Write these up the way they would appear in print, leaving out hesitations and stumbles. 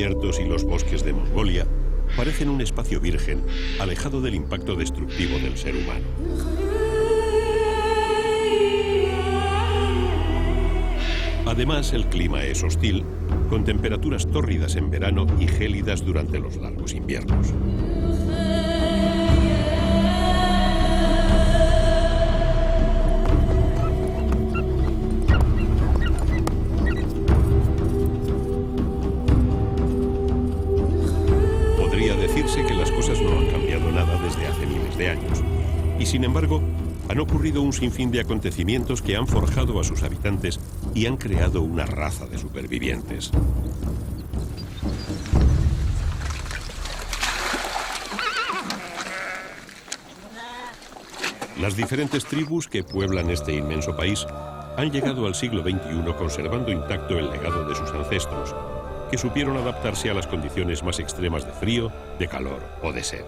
desiertos y los bosques de Mongolia parecen un espacio virgen, alejado del impacto destructivo del ser humano. Además, el clima es hostil, con temperaturas tórridas en verano y gélidas durante los largos inviernos. Podría decirse que las cosas no han cambiado nada desde hace miles de años, y sin embargo, han ocurrido un sinfín de acontecimientos que han forjado a sus habitantes y han creado una raza de supervivientes. Las diferentes tribus que pueblan este inmenso país han llegado al siglo XXI conservando intacto el legado de sus ancestros, que supieron adaptarse a las condiciones más extremas de frío, de calor o de sed.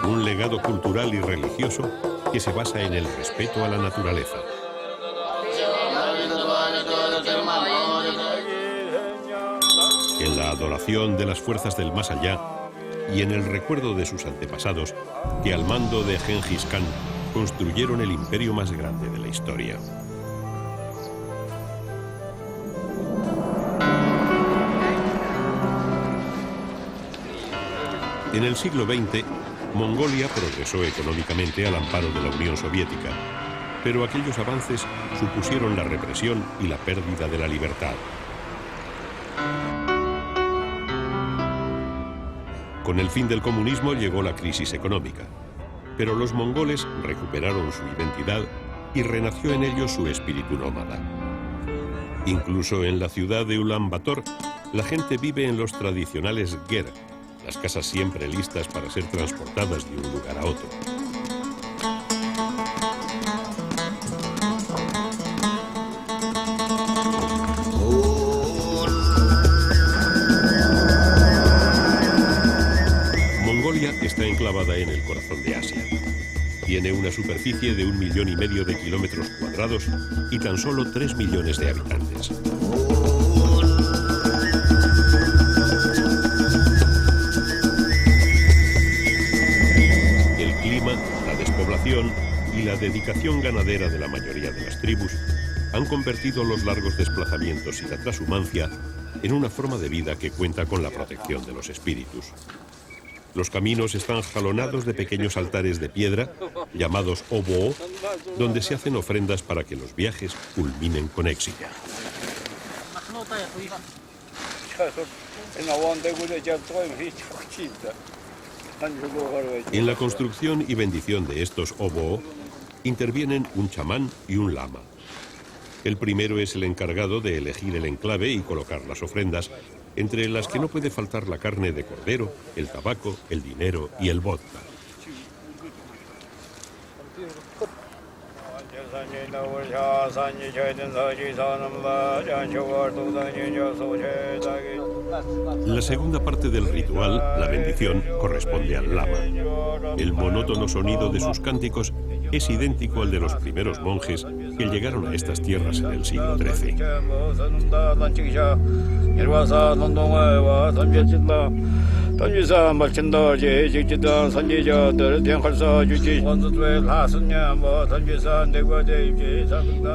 Un legado cultural y religioso que se basa en el respeto a la naturaleza. En la adoración de las fuerzas del más allá y en el recuerdo de sus antepasados que al mando de Gengis Khan construyeron el imperio más grande de la historia. En el siglo XX, Mongolia progresó económicamente al amparo de la Unión Soviética, pero aquellos avances supusieron la represión y la pérdida de la libertad. Con el fin del comunismo llegó la crisis económica, pero los mongoles recuperaron su identidad y renació en ellos su espíritu nómada. Incluso en la ciudad de Ulan Bator, la gente vive en los tradicionales ger, las casas siempre listas para ser transportadas de un lugar a otro. Mongolia está enclavada en el corazón de Asia. Tiene una superficie de 1,5 millones de kilómetros cuadrados y tan solo 3 millones de habitantes. Y la dedicación ganadera de la mayoría de las tribus han convertido los largos desplazamientos y la transhumancia en una forma de vida que cuenta con la protección de los espíritus. Los caminos están jalonados de pequeños altares de piedra, llamados obo, donde se hacen ofrendas para que los viajes culminen con éxito. En la construcción y bendición de estos obo intervienen un chamán y un lama. El primero es el encargado de elegir el enclave y colocar las ofrendas, entre las que no puede faltar la carne de cordero, el tabaco, el dinero y el vodka. La segunda parte del ritual, la bendición, corresponde al lama. El monótono sonido de sus cánticos es idéntico al de los primeros monjes que llegaron a estas tierras en el siglo XIII.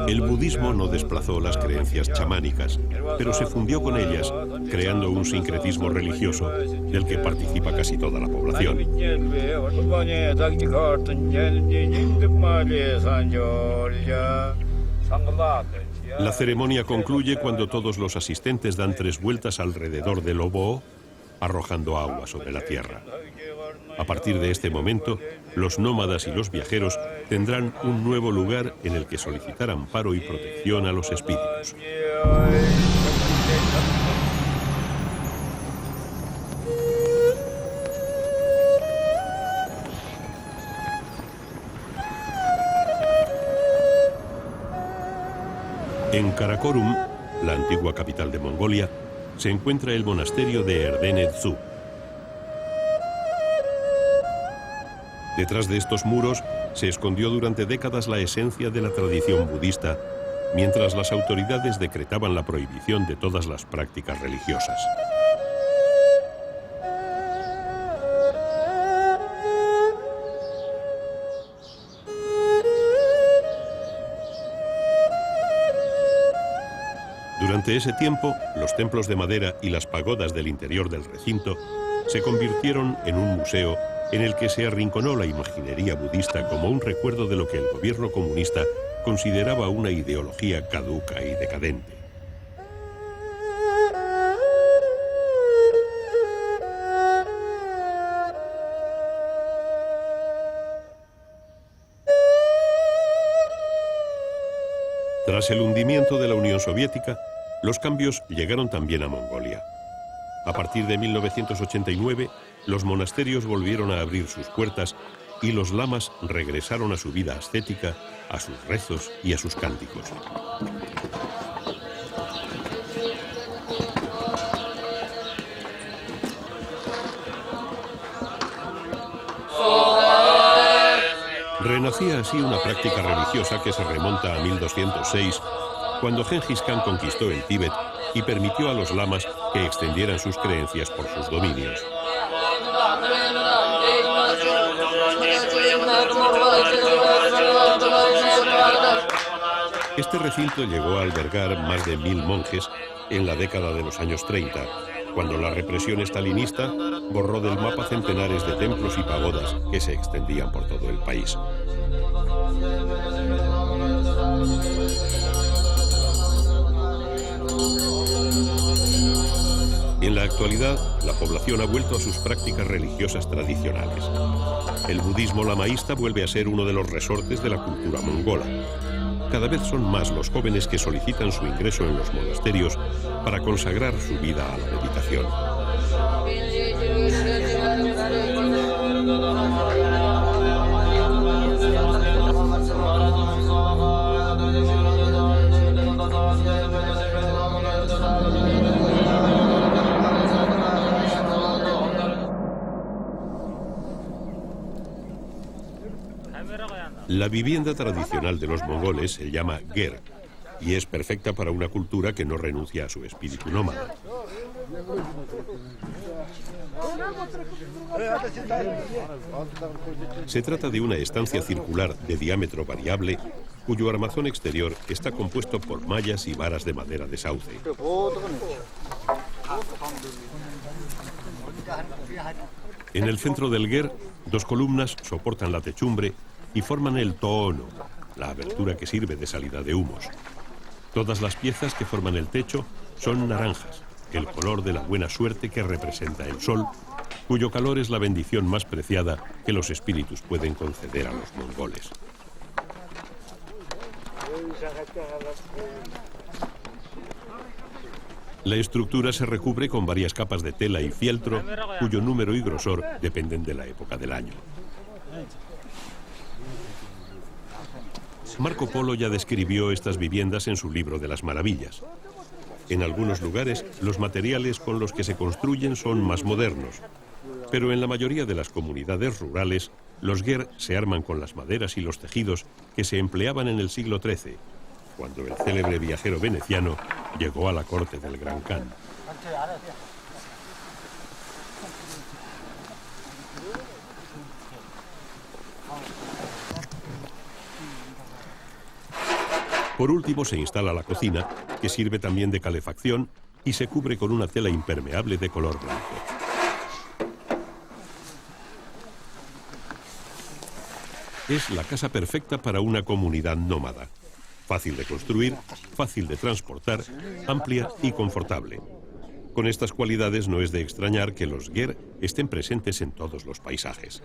El budismo no desplazó las creencias chamánicas, pero se fundió con ellas, creando un sincretismo religioso del que participa casi toda la población. La ceremonia concluye cuando todos los asistentes dan 3 vueltas alrededor del obo, arrojando agua sobre la tierra. A partir de este momento, los nómadas y los viajeros tendrán un nuevo lugar en el que solicitar amparo y protección a los espíritus. En Karakorum, la antigua capital de Mongolia, se encuentra el monasterio de Erdene Tzu. Detrás de estos muros se escondió durante décadas la esencia de la tradición budista, mientras las autoridades decretaban la prohibición de todas las prácticas religiosas. Durante ese tiempo, los templos de madera y las pagodas del interior del recinto se convirtieron en un museo en el que se arrinconó la imaginería budista como un recuerdo de lo que el gobierno comunista consideraba una ideología caduca y decadente. Tras el hundimiento de la Unión Soviética, los cambios llegaron también a Mongolia. A partir de 1989, los monasterios volvieron a abrir sus puertas y los lamas regresaron a su vida ascética, a sus rezos y a sus cánticos. Renacía así una práctica religiosa que se remonta a 1206, cuando Gengis Khan conquistó el Tíbet y permitió a los lamas que extendieran sus creencias por sus dominios. Este recinto llegó a albergar más de 1000 monjes en la década de los años 30, cuando la represión estalinista borró del mapa centenares de templos y pagodas que se extendían por todo el país. En la actualidad, la población ha vuelto a sus prácticas religiosas tradicionales. El budismo lamaísta vuelve a ser uno de los resortes de la cultura mongola. Cada vez son más los jóvenes que solicitan su ingreso en los monasterios para consagrar su vida a la meditación. La vivienda tradicional de los mongoles se llama ger y es perfecta para una cultura que no renuncia a su espíritu nómada. Se trata de una estancia circular de diámetro variable cuyo armazón exterior está compuesto por mallas y varas de madera de sauce. En el centro del ger, 2 columnas soportan la techumbre y forman el toono, la abertura que sirve de salida de humos. Todas las piezas que forman el techo son naranjas, el color de la buena suerte que representa el sol, cuyo calor es la bendición más preciada que los espíritus pueden conceder a los mongoles. La estructura se recubre con varias capas de tela y fieltro, cuyo número y grosor dependen de la época del año. Marco Polo ya describió estas viviendas en su libro de las maravillas. En algunos lugares, los materiales con los que se construyen son más modernos, pero en la mayoría de las comunidades rurales, los ger se arman con las maderas y los tejidos que se empleaban en el siglo XIII, cuando el célebre viajero veneciano llegó a la corte del Gran Khan. Por último se instala la cocina, que sirve también de calefacción y se cubre con una tela impermeable de color blanco. Es la casa perfecta para una comunidad nómada. Fácil de construir, fácil de transportar, amplia y confortable. Con estas cualidades no es de extrañar que los ger estén presentes en todos los paisajes.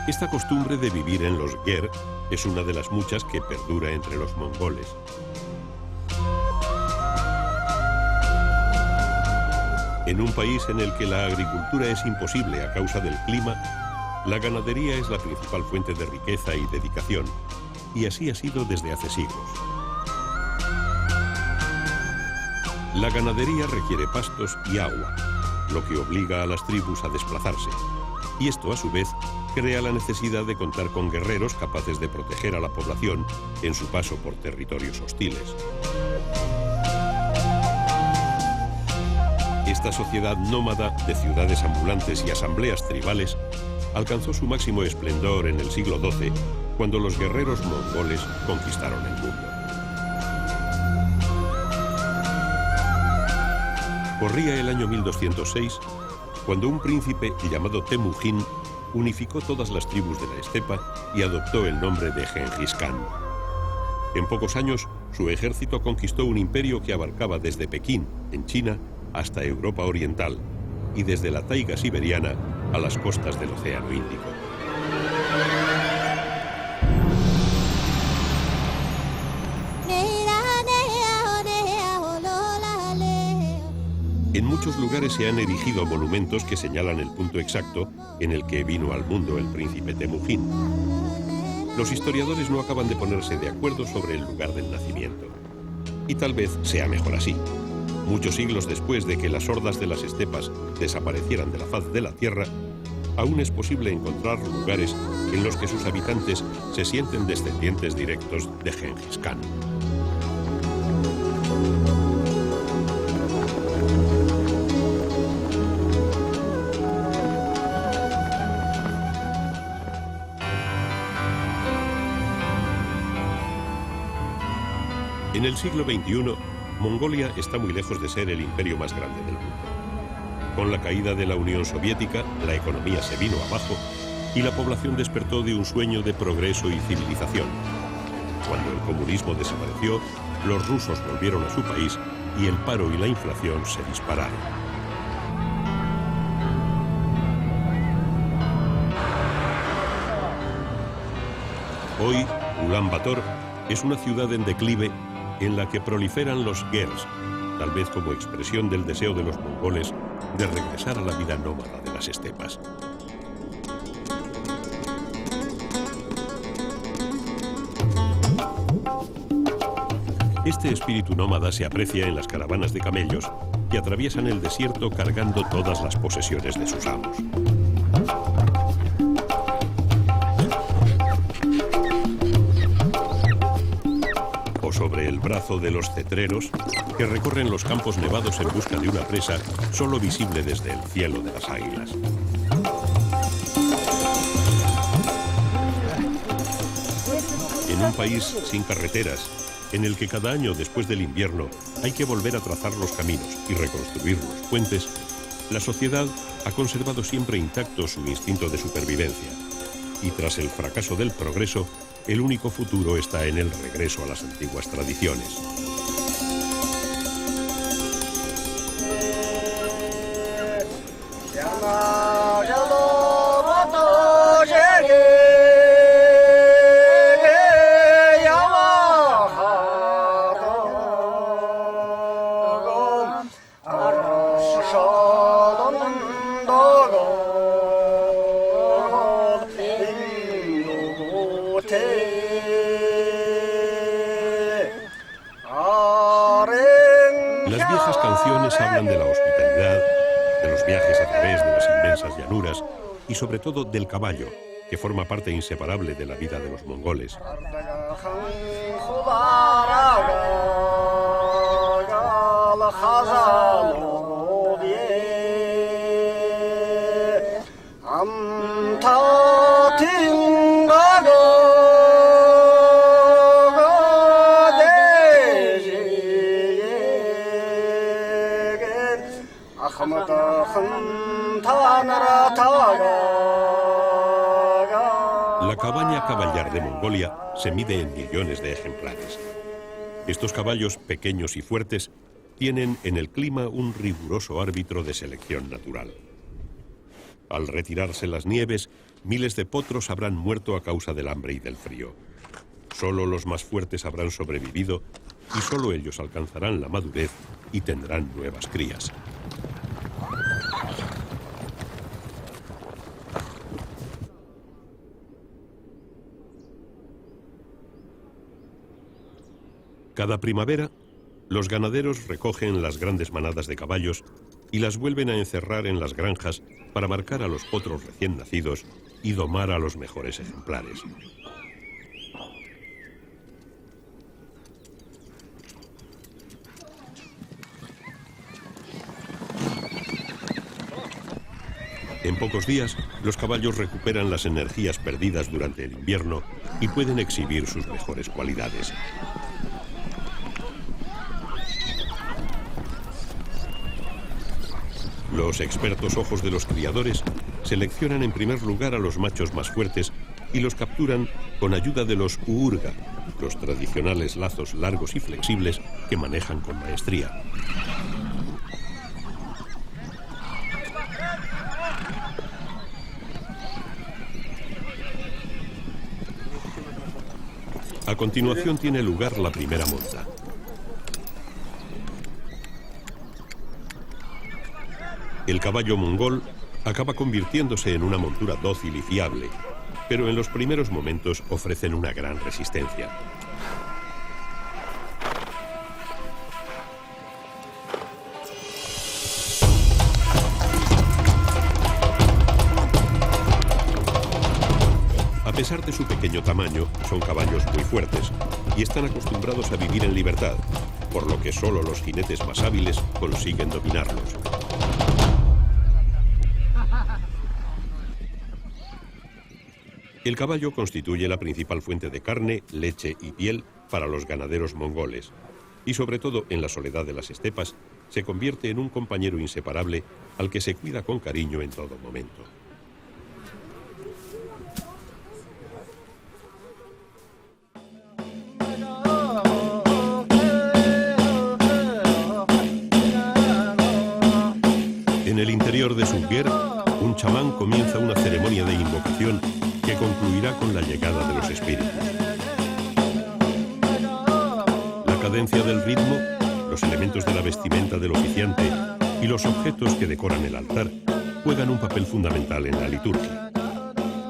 Esta costumbre de vivir en los ger es una de las muchas que perdura entre los mongoles. En un país en el que la agricultura es imposible a causa del clima, la ganadería es la principal fuente de riqueza y dedicación, y así ha sido desde hace siglos. La ganadería requiere pastos y agua, lo que obliga a las tribus a desplazarse, y esto a su vez crea la necesidad de contar con guerreros capaces de proteger a la población en su paso por territorios hostiles. Esta sociedad nómada de ciudades ambulantes y asambleas tribales alcanzó su máximo esplendor en el siglo XII, cuando los guerreros mongoles conquistaron el mundo. Corría el año 1206, cuando un príncipe llamado Temujin unificó todas las tribus de la estepa y adoptó el nombre de Gengis Khan. En pocos años, su ejército conquistó un imperio que abarcaba desde Pekín, en China, hasta Europa Oriental, y desde la taiga siberiana a las costas del Océano Índico. En muchos lugares se han erigido monumentos que señalan el punto exacto en el que vino al mundo el príncipe Temujin. Los historiadores no acaban de ponerse de acuerdo sobre el lugar del nacimiento. Y tal vez sea mejor así. Muchos siglos después de que las hordas de las estepas desaparecieran de la faz de la tierra, aún es posible encontrar lugares en los que sus habitantes se sienten descendientes directos de Gengis Khan. En el siglo XXI, Mongolia está muy lejos de ser el imperio más grande del mundo. Con la caída de la Unión Soviética, la economía se vino abajo y la población despertó de un sueño de progreso y civilización. Cuando el comunismo desapareció, los rusos volvieron a su país y el paro y la inflación se dispararon. Hoy, Ulan Bator es una ciudad en declive en la que proliferan los gers, tal vez como expresión del deseo de los mongoles de regresar a la vida nómada de las estepas. Este espíritu nómada se aprecia en las caravanas de camellos que atraviesan el desierto cargando todas las posesiones de sus amos. Sobre el brazo de los cetreros, que recorren los campos nevados en busca de una presa solo visible desde el cielo de las águilas. En un país sin carreteras, en el que cada año después del invierno hay que volver a trazar los caminos y reconstruir los puentes, la sociedad ha conservado siempre intacto su instinto de supervivencia. Y tras el fracaso del progreso, el único futuro está en el regreso a las antiguas tradiciones. Las viejas canciones hablan de la hospitalidad, de los viajes a través de las inmensas llanuras y sobre todo del caballo, que forma parte inseparable de la vida de los mongoles. La cabaña caballar de Mongolia se mide en millones de ejemplares. Estos caballos, pequeños y fuertes, tienen en el clima un riguroso árbitro de selección natural. Al retirarse las nieves, miles de potros habrán muerto a causa del hambre y del frío. Solo los más fuertes habrán sobrevivido y solo ellos alcanzarán la madurez y tendrán nuevas crías. Cada primavera, Los ganaderos recogen las grandes manadas de caballos y las vuelven a encerrar en las granjas para marcar a los potros recién nacidos y domar a los mejores ejemplares. En pocos días, los caballos recuperan las energías perdidas durante el invierno y pueden exhibir sus mejores cualidades. Los expertos ojos de los criadores seleccionan en primer lugar a los machos más fuertes y los capturan con ayuda de los uurga, los tradicionales lazos largos y flexibles que manejan con maestría. A continuación tiene lugar la primera monta. El caballo mongol acaba convirtiéndose en una montura dócil y fiable, pero en los primeros momentos ofrecen una gran resistencia. A pesar de su pequeño tamaño, son caballos muy fuertes y están acostumbrados a vivir en libertad, por lo que solo los jinetes más hábiles consiguen dominarlos. El caballo constituye la principal fuente de carne, leche y piel para los ganaderos mongoles, y sobre todo en la soledad de las estepas, se convierte en un compañero inseparable al que se cuida con cariño en todo momento. En el interior de Sudguer, un chamán comienza una ceremonia de invocación que concluirá con la llegada de los espíritus. La cadencia del ritmo, los elementos de la vestimenta del oficiante y los objetos que decoran el altar juegan un papel fundamental en la liturgia.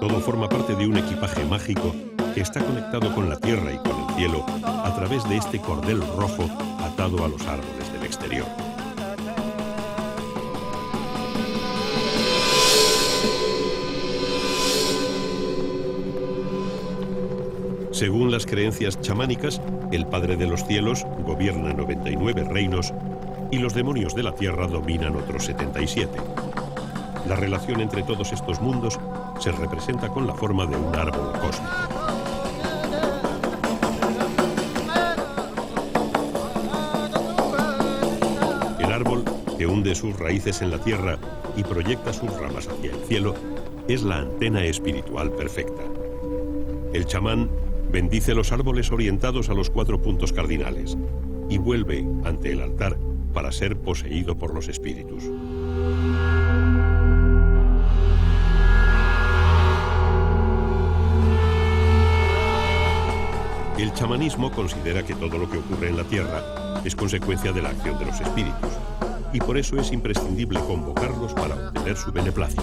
Todo forma parte de un equipaje mágico que está conectado con la tierra y con el cielo a través de este cordel rojo atado a los árboles del exterior. Según las creencias chamánicas, el Padre de los Cielos gobierna 99 reinos y los demonios de la tierra dominan otros 77. La relación entre todos estos mundos se representa con la forma de un árbol cósmico. El árbol, que hunde sus raíces en la tierra y proyecta sus ramas hacia el cielo, es la antena espiritual perfecta. El chamán bendice los árboles orientados a los 4 puntos cardinales y vuelve ante el altar para ser poseído por los espíritus. El chamanismo considera que todo lo que ocurre en la tierra es consecuencia de la acción de los espíritus y por eso es imprescindible convocarlos para obtener su beneplácito.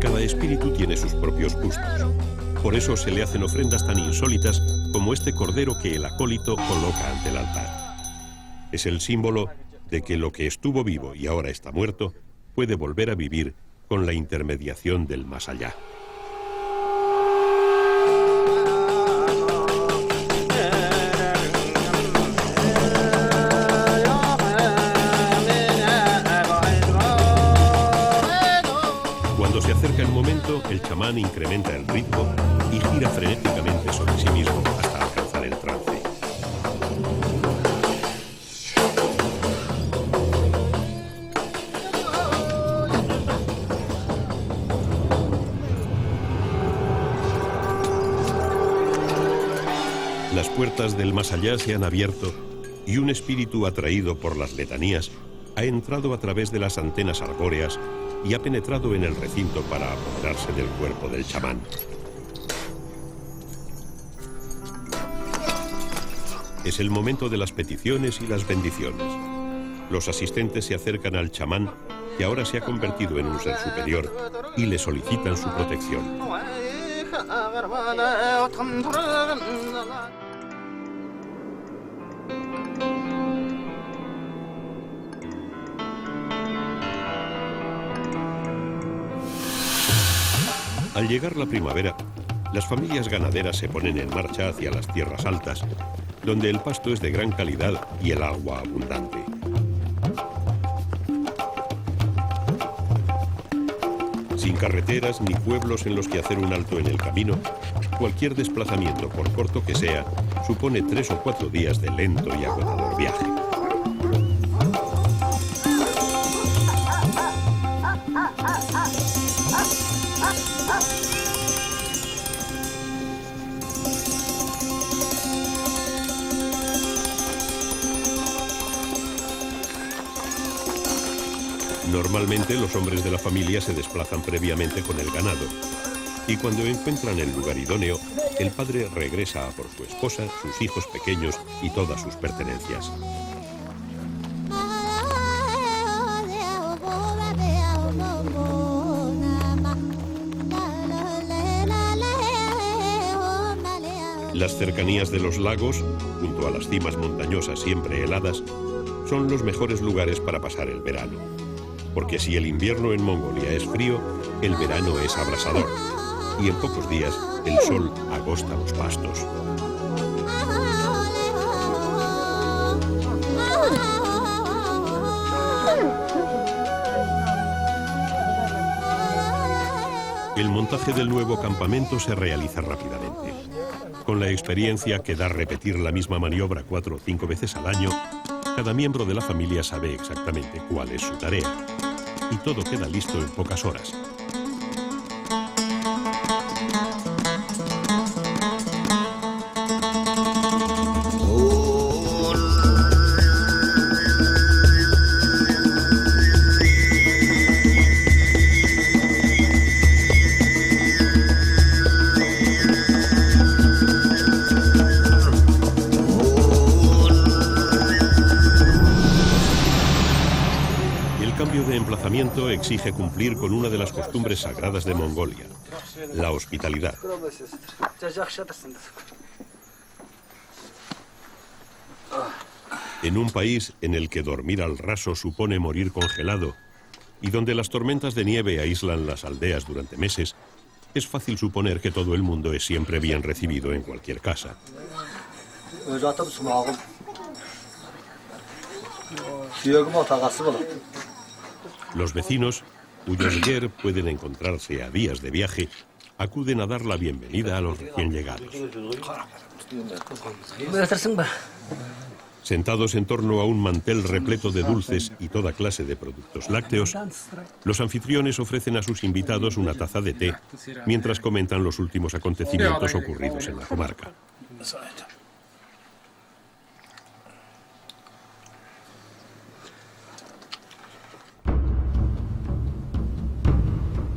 Cada espíritu tiene sus propios gustos. Por eso se le hacen ofrendas tan insólitas como este cordero que el acólito coloca ante el altar. Es el símbolo de que lo que estuvo vivo y ahora está muerto puede volver a vivir con la intermediación del más allá. Cuando se acerca el momento, el chamán incrementa el ritmo y gira frenéticamente sobre sí mismo hasta alcanzar el trance. Las puertas del más allá se han abierto y un espíritu atraído por las letanías ha entrado a través de las antenas arbóreas y ha penetrado en el recinto para apoderarse del cuerpo del chamán. Es el momento de las peticiones y las bendiciones. Los asistentes se acercan al chamán, que ahora se ha convertido en un ser superior, y le solicitan su protección. Al llegar la primavera, las familias ganaderas se ponen en marcha hacia las tierras altas, donde el pasto es de gran calidad y el agua abundante. Sin carreteras ni pueblos en los que hacer un alto en el camino, cualquier desplazamiento, por corto que sea, supone 3 o 4 días de lento y agotador viaje. Normalmente los hombres de la familia se desplazan previamente con el ganado y cuando encuentran el lugar idóneo, el padre regresa a por su esposa, sus hijos pequeños y todas sus pertenencias. Las cercanías de los lagos, junto a las cimas montañosas siempre heladas, son los mejores lugares para pasar el verano. Porque si el invierno en Mongolia es frío, el verano es abrasador. Y en pocos días, el sol agosta los pastos. El montaje del nuevo campamento se realiza rápidamente. Con la experiencia que da repetir la misma maniobra 4 o 5 veces al año, cada miembro de la familia sabe exactamente cuál es su tarea. Y todo queda listo en pocas horas. Exige cumplir con una de las costumbres sagradas de Mongolia, la hospitalidad. En un país en el que dormir al raso supone morir congelado y donde las tormentas de nieve aíslan las aldeas durante meses, es fácil suponer que todo el mundo es siempre bien recibido en cualquier casa. Los vecinos, cuyos yer pueden encontrarse a días de viaje, acuden a dar la bienvenida a los recién llegados. Sentados en torno a un mantel repleto de dulces y toda clase de productos lácteos, los anfitriones ofrecen a sus invitados una taza de té, mientras comentan los últimos acontecimientos ocurridos en la comarca.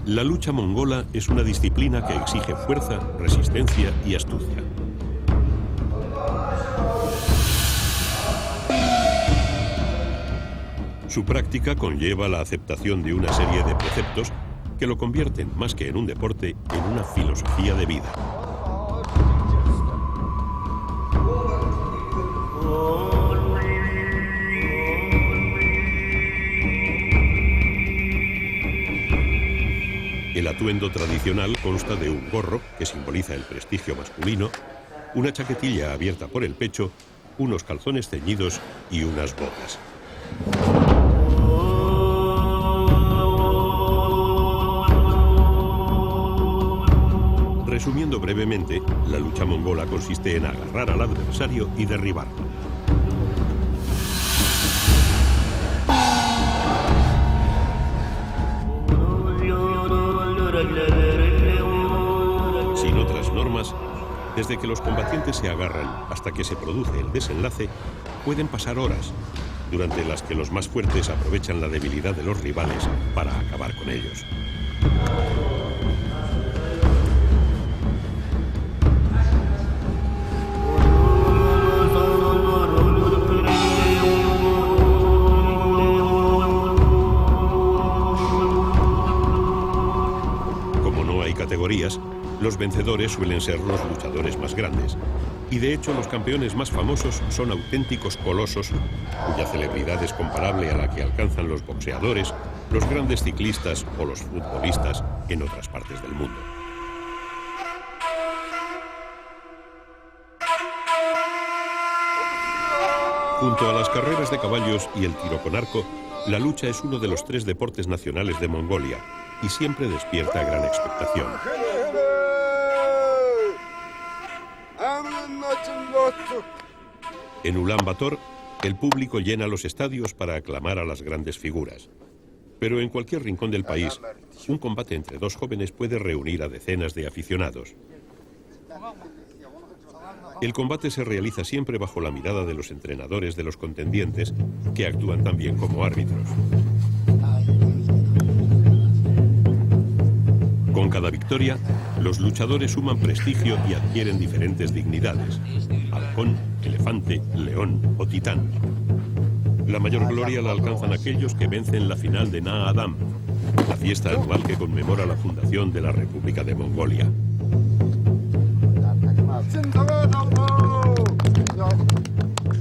La lucha mongola es una disciplina que exige fuerza, resistencia y astucia. Su práctica conlleva la aceptación de una serie de preceptos que lo convierten, más que en un deporte, en una filosofía de vida. El atuendo tradicional consta de un gorro, que simboliza el prestigio masculino, una chaquetilla abierta por el pecho, unos calzones ceñidos y unas botas. Resumiendo brevemente, la lucha mongola consiste en agarrar al adversario y derribarlo. Sin otras normas, desde que los combatientes se agarran hasta que se produce el desenlace, pueden pasar horas, durante las que los más fuertes aprovechan la debilidad de los rivales para acabar con ellos. Como no hay categorías, Los vencedores suelen ser los luchadores más grandes, y de hecho los campeones más famosos son auténticos colosos, cuya celebridad es comparable a la que alcanzan los boxeadores, los grandes ciclistas o los futbolistas en otras partes del mundo. Junto a las carreras de caballos y el tiro con arco, la lucha es uno de los 3 deportes nacionales de Mongolia y siempre despierta gran expectación. En Ulan Bator, el público llena los estadios para aclamar a las grandes figuras. Pero en cualquier rincón del país, un combate entre 2 jóvenes puede reunir a decenas de aficionados. El combate se realiza siempre bajo la mirada de los entrenadores de los contendientes, que actúan también como árbitros. Con cada victoria, los luchadores suman prestigio y adquieren diferentes dignidades: halcón, elefante, león o titán. La mayor gloria la alcanzan aquellos que vencen la final de Na Adam, la fiesta anual que conmemora la fundación de la República de Mongolia.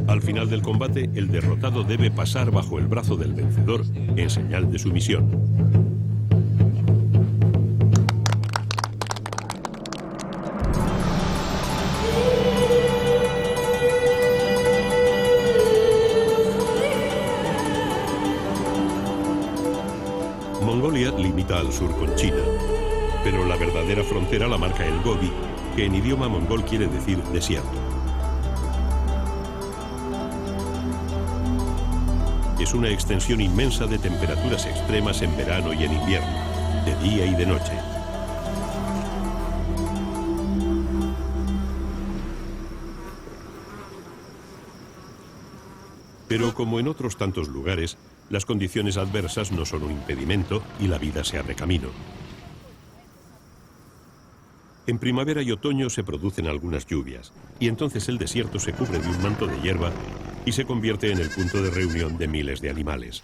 Al final del combate, el derrotado debe pasar bajo el brazo del vencedor en señal de sumisión. Mongolia limita al sur con China, pero la verdadera frontera la marca el Gobi, que en idioma mongol quiere decir desierto. Es una extensión inmensa de temperaturas extremas en verano y en invierno, de día y de noche. Pero como en otros tantos lugares, las condiciones adversas no son un impedimento y la vida se abre camino. En primavera y otoño se producen algunas lluvias, y entonces el desierto se cubre de un manto de hierba y se convierte en el punto de reunión de miles de animales.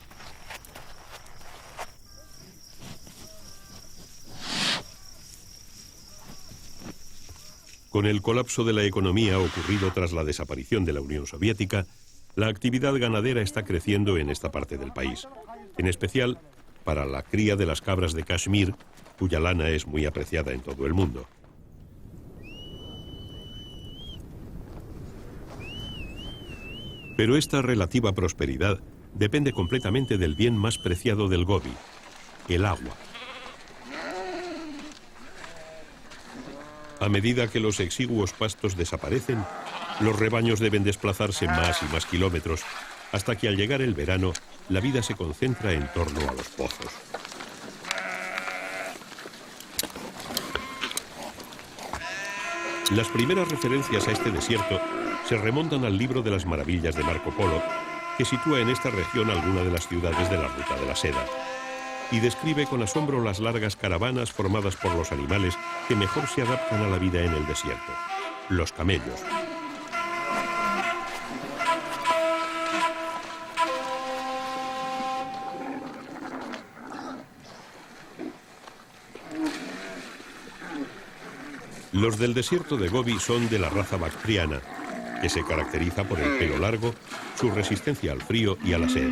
Con el colapso de la economía ocurrido tras la desaparición de la Unión Soviética, la actividad ganadera está creciendo en esta parte del país, en especial para la cría de las cabras de Kashmir, cuya lana es muy apreciada en todo el mundo. Pero esta relativa prosperidad depende completamente del bien más preciado del Gobi, el agua. A medida que los exiguos pastos desaparecen, los rebaños deben desplazarse más y más kilómetros, hasta que al llegar el verano, la vida se concentra en torno a los pozos. Las primeras referencias a este desierto se remontan al libro de las maravillas de Marco Polo, que sitúa en esta región alguna de las ciudades de la Ruta de la Seda, y describe con asombro las largas caravanas formadas por los animales que mejor se adaptan a la vida en el desierto, los camellos. Los del desierto de Gobi son de la raza bactriana, que se caracteriza por el pelo largo, su resistencia al frío y a la sed.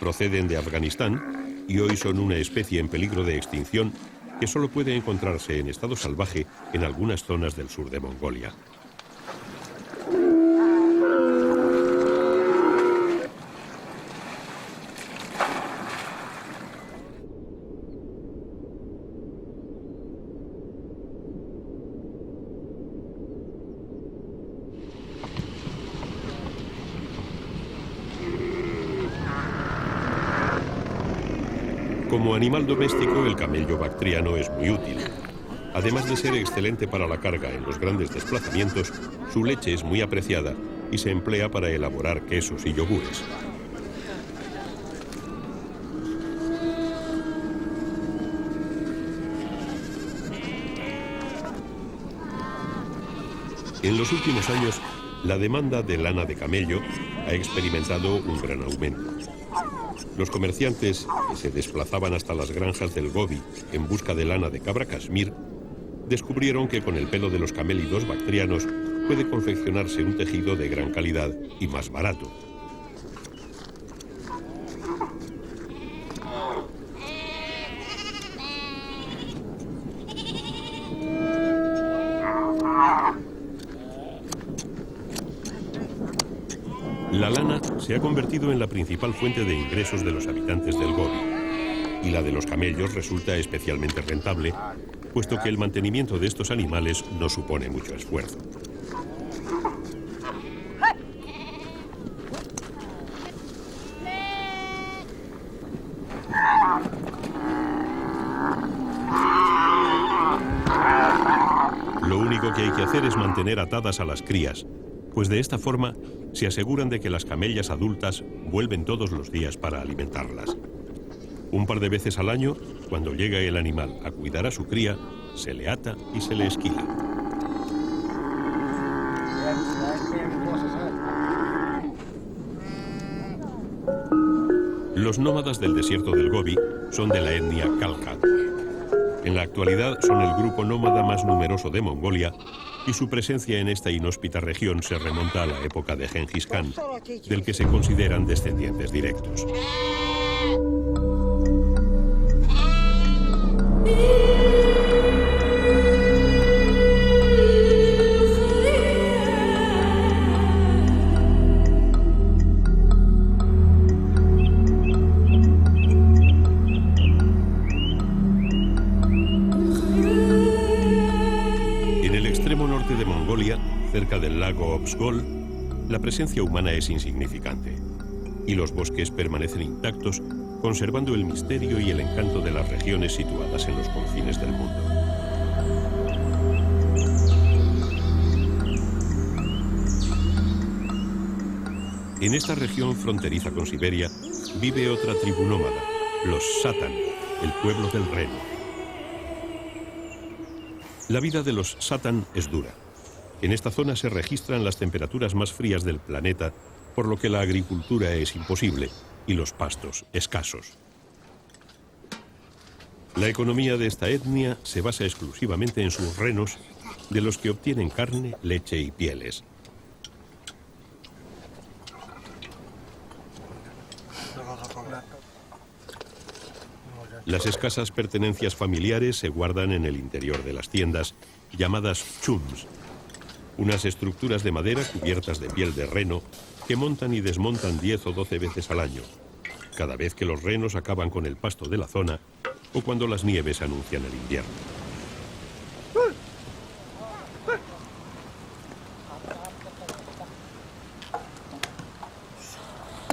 Proceden de Afganistán y hoy son una especie en peligro de extinción que solo puede encontrarse en estado salvaje en algunas zonas del sur de Mongolia. Como animal doméstico, el camello bactriano es muy útil. Además de ser excelente para la carga en los grandes desplazamientos, su leche es muy apreciada y se emplea para elaborar quesos y yogures. En los últimos años, la demanda de lana de camello ha experimentado un gran aumento. Los comerciantes que se desplazaban hasta las granjas del Gobi en busca de lana de cabra Kashmir descubrieron que con el pelo de los camélidos bactrianos puede confeccionarse un tejido de gran calidad y más barato. La lana se ha convertido en la principal fuente de ingresos de los habitantes del Gobi, y la de los camellos resulta especialmente rentable, puesto que el mantenimiento de estos animales no supone mucho esfuerzo. Lo único que hay que hacer es mantener atadas a las crías, pues de esta forma se aseguran de que las camellas adultas vuelven todos los días para alimentarlas. Un par de veces al año, cuando llega el animal a cuidar a su cría, se le ata y se le esquila. Los nómadas del desierto del Gobi son de la etnia Khalkha. En la actualidad son el grupo nómada más numeroso de Mongolia y su presencia en esta inhóspita región se remonta a la época de Genghis Khan, del que se consideran descendientes directos. Cerca del lago Oxgol, la presencia humana es insignificante y los bosques permanecen intactos, conservando el misterio y el encanto de las regiones situadas en los confines del mundo. En esta región fronteriza con Siberia vive otra tribu nómada, los Satan, el pueblo del reno. La vida de los Satan es dura. En esta zona se registran las temperaturas más frías del planeta, por lo que la agricultura es imposible y los pastos escasos. La economía de esta etnia se basa exclusivamente en sus renos, de los que obtienen carne, leche y pieles. Las escasas pertenencias familiares se guardan en el interior de las tiendas, llamadas chums, unas estructuras de madera cubiertas de piel de reno que montan y desmontan 10 o 12 veces al año, cada vez que los renos acaban con el pasto de la zona o cuando las nieves anuncian el invierno.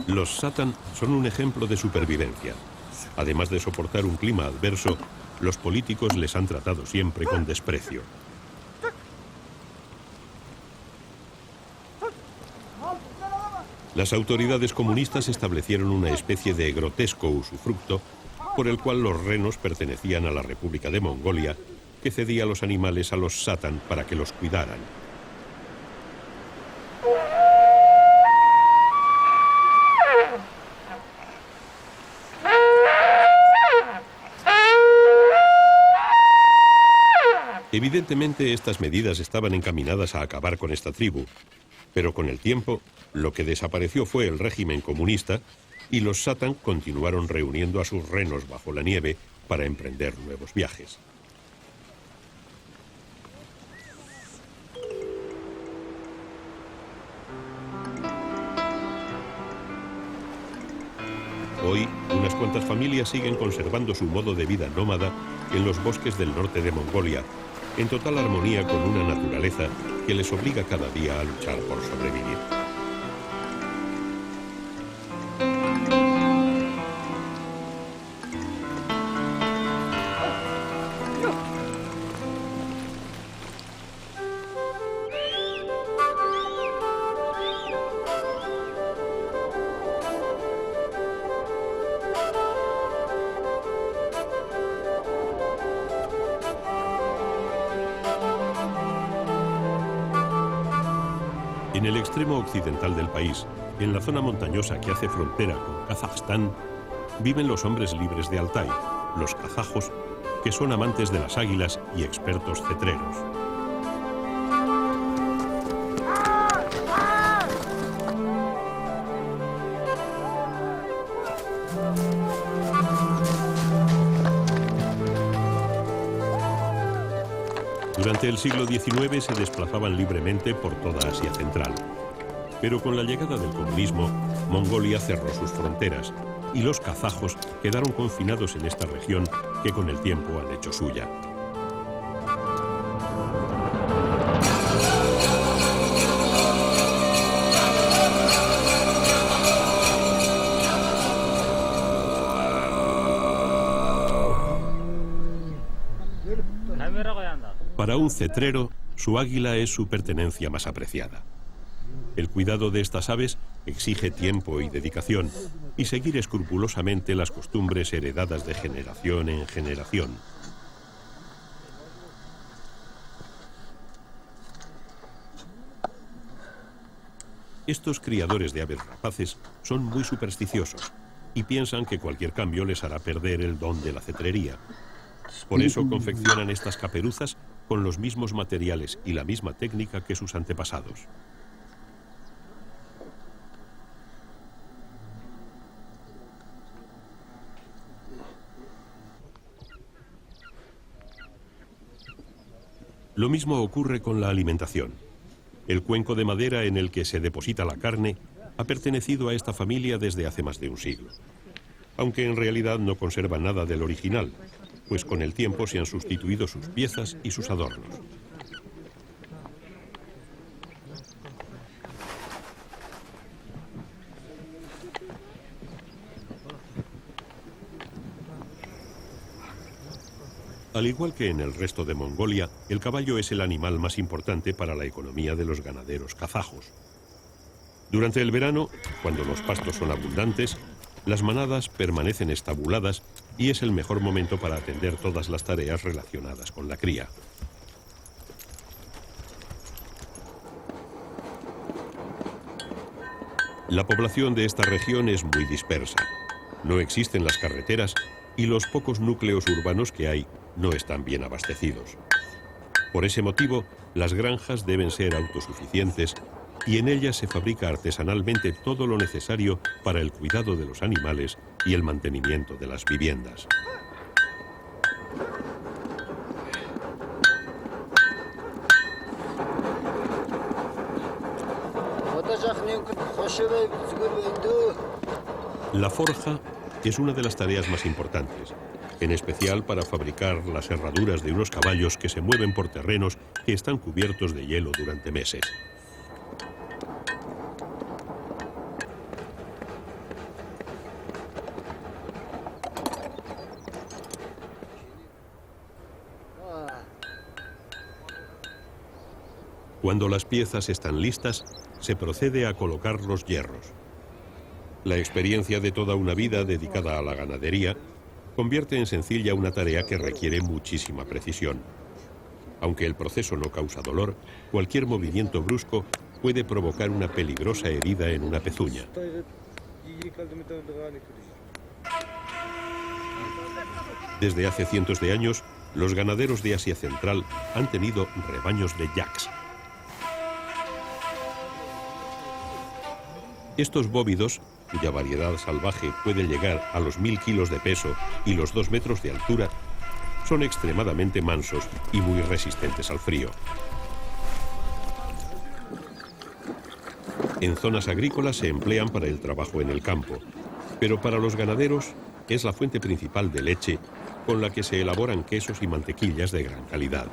Los Satan son un ejemplo de supervivencia. Además de soportar un clima adverso, los políticos les han tratado siempre con desprecio. Las autoridades comunistas establecieron una especie de grotesco usufructo por el cual los renos pertenecían a la República de Mongolia, que cedía los animales a los Satan para que los cuidaran. Evidentemente, estas medidas estaban encaminadas a acabar con esta tribu, pero con el tiempo, lo que desapareció fue el régimen comunista y los Satan continuaron reuniendo a sus renos bajo la nieve para emprender nuevos viajes. Hoy, unas cuantas familias siguen conservando su modo de vida nómada en los bosques del norte de Mongolia, en total armonía con una naturaleza que les obliga cada día a luchar por sobrevivir. En el extremo occidental del país, en la zona montañosa que hace frontera con Kazajstán, viven los hombres libres de Altai, los kazajos, que son amantes de las águilas y expertos cetreros. Durante el siglo XIX se desplazaban libremente por toda Asia Central. Pero con la llegada del comunismo, Mongolia cerró sus fronteras y los kazajos quedaron confinados en esta región que con el tiempo han hecho suya. Para un cetrero, su águila es su pertenencia más apreciada. El cuidado de estas aves exige tiempo y dedicación y seguir escrupulosamente las costumbres heredadas de generación en generación. Estos criadores de aves rapaces son muy supersticiosos y piensan que cualquier cambio les hará perder el don de la cetrería. Por eso confeccionan estas caperuzas con los mismos materiales y la misma técnica que sus antepasados. Lo mismo ocurre con la alimentación. El cuenco de madera en el que se deposita la carne ha pertenecido a esta familia desde hace más de un siglo. Aunque en realidad no conserva nada del original, pues con el tiempo se han sustituido sus piezas y sus adornos. Al igual que en el resto de Mongolia, el caballo es el animal más importante para la economía de los ganaderos kazajos. Durante el verano, cuando los pastos son abundantes, las manadas permanecen estabuladas y es el mejor momento para atender todas las tareas relacionadas con la cría. La población de esta región es muy dispersa. No existen las carreteras y los pocos núcleos urbanos que hay no están bien abastecidos. Por ese motivo, las granjas deben ser autosuficientes y en ellas se fabrica artesanalmente todo lo necesario para el cuidado de los animales y el mantenimiento de las viviendas. La forja es una de las tareas más importantes, en especial para fabricar las herraduras de unos caballos que se mueven por terrenos que están cubiertos de hielo durante meses. Cuando las piezas están listas, se procede a colocar los hierros. La experiencia de toda una vida dedicada a la ganadería convierte en sencilla una tarea que requiere muchísima precisión. Aunque el proceso no causa dolor, cualquier movimiento brusco puede provocar una peligrosa herida en una pezuña. Desde hace cientos de años, los ganaderos de Asia Central han tenido rebaños de yaks. Estos bóvidos, cuya variedad salvaje puede llegar a los 1000 kilos de peso y los 2 metros de altura, son extremadamente mansos y muy resistentes al frío. En zonas agrícolas se emplean para el trabajo en el campo, pero para los ganaderos es la fuente principal de leche con la que se elaboran quesos y mantequillas de gran calidad.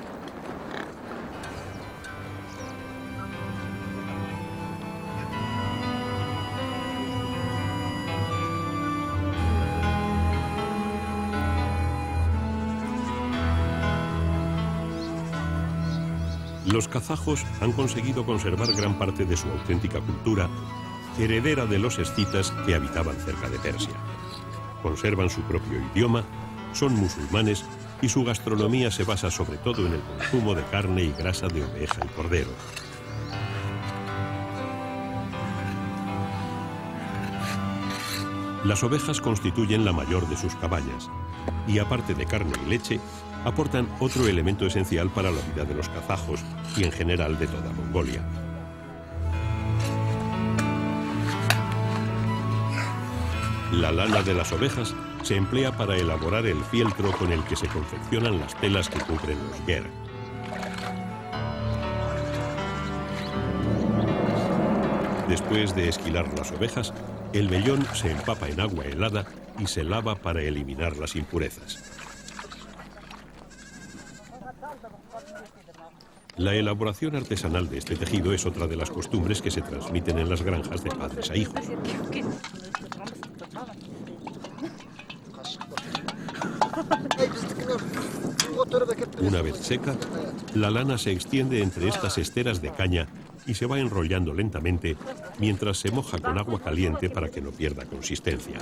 Los kazajos han conseguido conservar gran parte de su auténtica cultura, heredera de los escitas que habitaban cerca de Persia. Conservan su propio idioma, son musulmanes y su gastronomía se basa sobre todo en el consumo de carne y grasa de oveja y cordero. Las ovejas constituyen la mayor de sus cabañas y aparte de carne y leche, aportan otro elemento esencial para la vida de los kazajos y en general de toda Mongolia. La lana de las ovejas se emplea para elaborar el fieltro con el que se confeccionan las telas que cubren los ger. Después de esquilar las ovejas, el vellón se empapa en agua helada y se lava para eliminar las impurezas. La elaboración artesanal de este tejido es otra de las costumbres que se transmiten en las granjas de padres a hijos. Una vez seca, la lana se extiende entre estas esteras de caña y se va enrollando lentamente mientras se moja con agua caliente para que no pierda consistencia.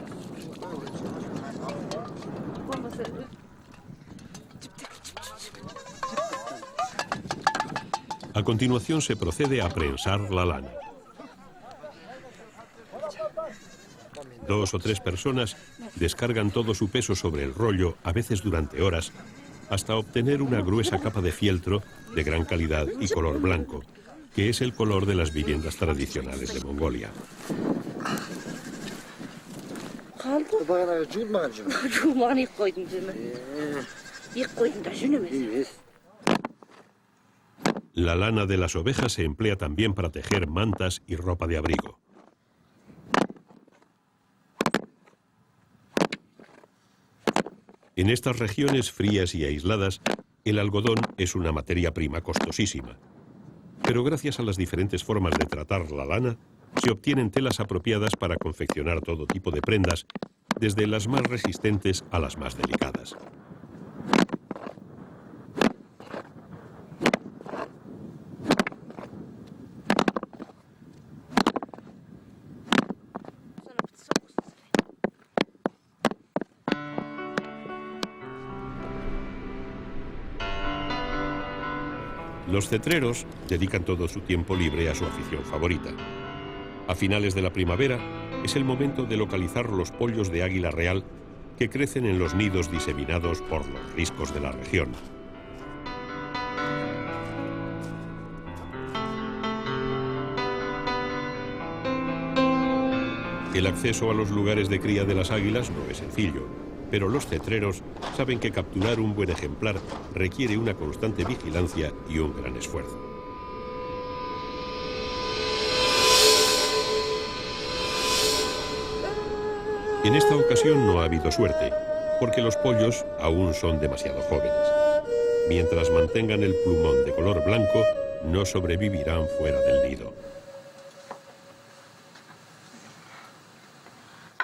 A continuación se procede a prensar la lana. 2 o 3 personas descargan todo su peso sobre el rollo, a veces durante horas, hasta obtener una gruesa capa de fieltro de gran calidad y color blanco, que es el color de las viviendas tradicionales de Mongolia. La lana de las ovejas se emplea también para tejer mantas y ropa de abrigo. En estas regiones frías y aisladas, el algodón es una materia prima costosísima. Pero gracias a las diferentes formas de tratar la lana, se obtienen telas apropiadas para confeccionar todo tipo de prendas, desde las más resistentes a las más delicadas. Los cetreros dedican todo su tiempo libre a su afición favorita. A finales de la primavera es el momento de localizar los pollos de águila real que crecen en los nidos diseminados por los riscos de la región. El acceso a los lugares de cría de las águilas no es sencillo, pero los cetreros saben que capturar un buen ejemplar requiere una constante vigilancia y un gran esfuerzo. En esta ocasión no ha habido suerte, porque los pollos aún son demasiado jóvenes. Mientras mantengan el plumón de color blanco, no sobrevivirán fuera del nido.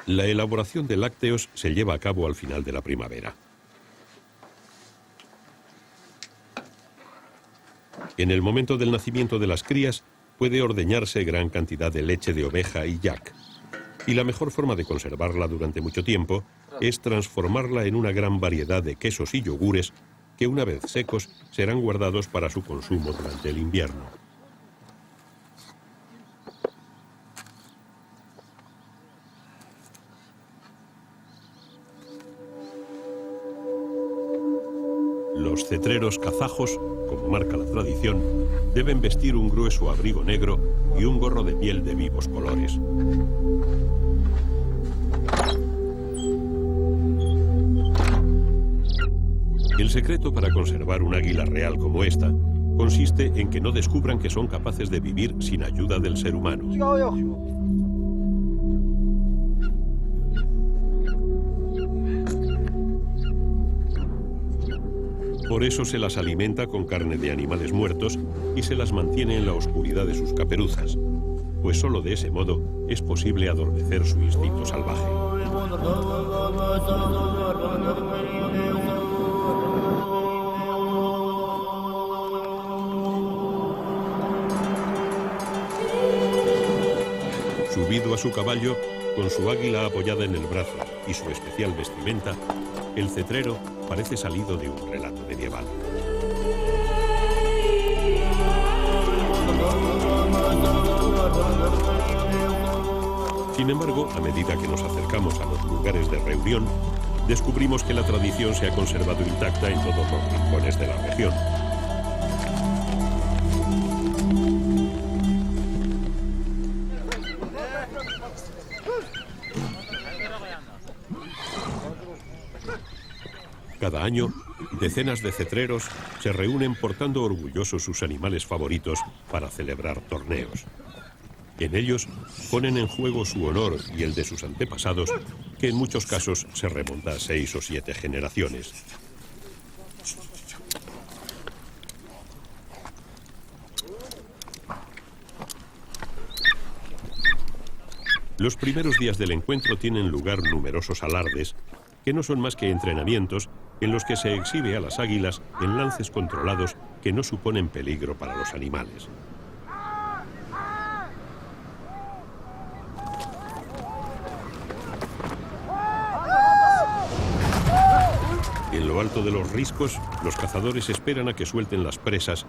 La elaboración de lácteos se lleva a cabo al final de la primavera. En el momento del nacimiento de las crías puede ordeñarse gran cantidad de leche de oveja y yak. Y la mejor forma de conservarla durante mucho tiempo es transformarla en una gran variedad de quesos y yogures que una vez secos serán guardados para su consumo durante el invierno. Los cetreros kazajos, como marca la tradición, deben vestir un grueso abrigo negro y un gorro de piel de vivos colores. El secreto para conservar un águila real como esta consiste en que no descubran que son capaces de vivir sin ayuda del ser humano. Por eso se las alimenta con carne de animales muertos y se las mantiene en la oscuridad de sus caperuzas, pues solo de ese modo es posible adormecer su instinto salvaje. Subido a su caballo, con su águila apoyada en el brazo y su especial vestimenta, el cetrero parece salido de un relato medieval. Sin embargo, a medida que nos acercamos a los lugares de reunión, descubrimos que la tradición se ha conservado intacta en todos los rincones de la región. Cada año, decenas de cetreros se reúnen portando orgullosos sus animales favoritos para celebrar torneos. En ellos ponen en juego su honor y el de sus antepasados, que en muchos casos se remonta a 6 o 7 generaciones. Los primeros días del encuentro tienen lugar numerosos alardes, que no son más que entrenamientos en los que se exhibe a las águilas en lances controlados que no suponen peligro para los animales. En lo alto de los riscos, los cazadores esperan a que suelten las presas,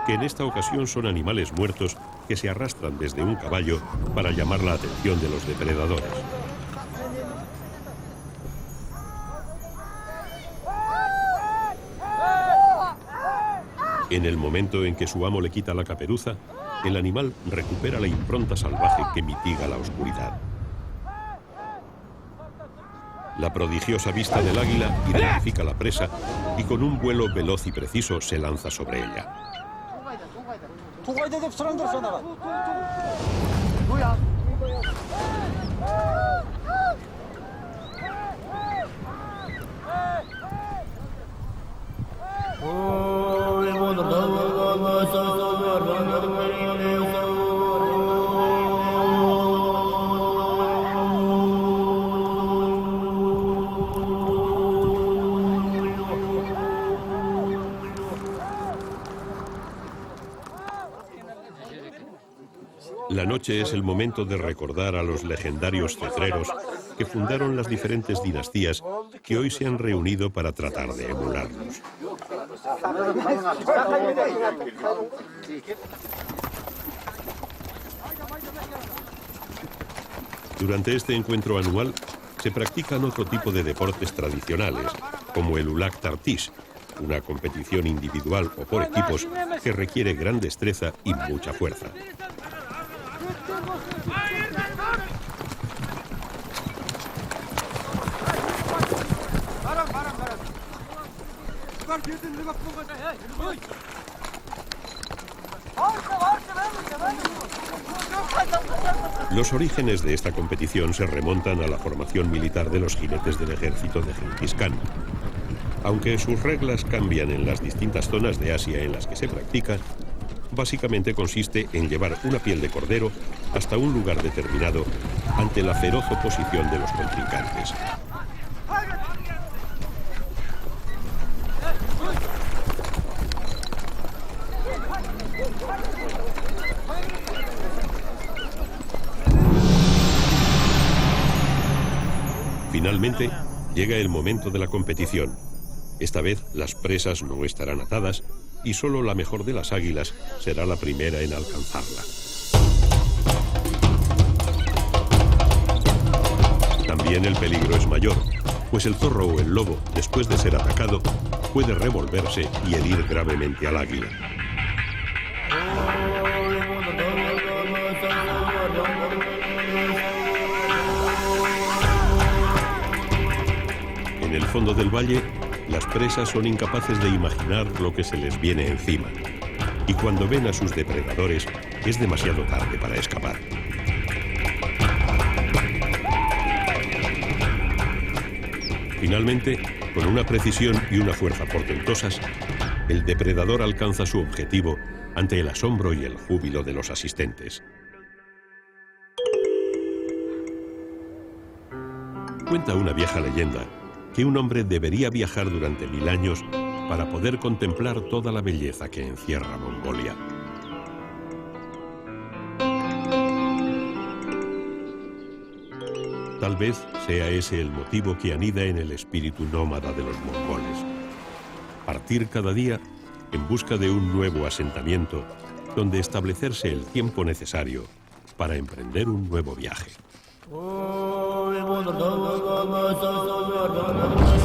que en esta ocasión son animales muertos que se arrastran desde un caballo para llamar la atención de los depredadores. En el momento en que su amo le quita la caperuza, el animal recupera la impronta salvaje que mitiga la oscuridad. La prodigiosa vista del águila identifica la presa y con un vuelo veloz y preciso se lanza sobre ella. La noche es el momento de recordar a los legendarios cetreros que fundaron las diferentes dinastías que hoy se han reunido para tratar de emularlos. Durante este encuentro anual se practican otro tipo de deportes tradicionales, como el ulak tartish, una competición individual o por equipos que requiere gran destreza y mucha fuerza. Los orígenes de esta competición se remontan a la formación militar de los jinetes del ejército de Gengis Khan. Aunque sus reglas cambian en las distintas zonas de Asia en las que se practica, básicamente consiste en llevar una piel de cordero hasta un lugar determinado ante la feroz oposición de los contrincantes. Finalmente, llega el momento de la competición. Esta vez las presas no estarán atadas y solo la mejor de las águilas será la primera en alcanzarla. También el peligro es mayor, pues el zorro o el lobo, después de ser atacado, puede revolverse y herir gravemente al águila. En el fondo del valle, las presas son incapaces de imaginar lo que se les viene encima, y cuando ven a sus depredadores es demasiado tarde para escapar. Finalmente, con una precisión y una fuerza portentosas, el depredador alcanza su objetivo ante el asombro y el júbilo de los asistentes. Cuenta una vieja leyenda que un hombre debería viajar durante 1000 años para poder contemplar toda la belleza que encierra Mongolia. Tal vez sea ese el motivo que anida en el espíritu nómada de los mongoles. Partir cada día en busca de un nuevo asentamiento donde establecerse el tiempo necesario para emprender un nuevo viaje. Thank you.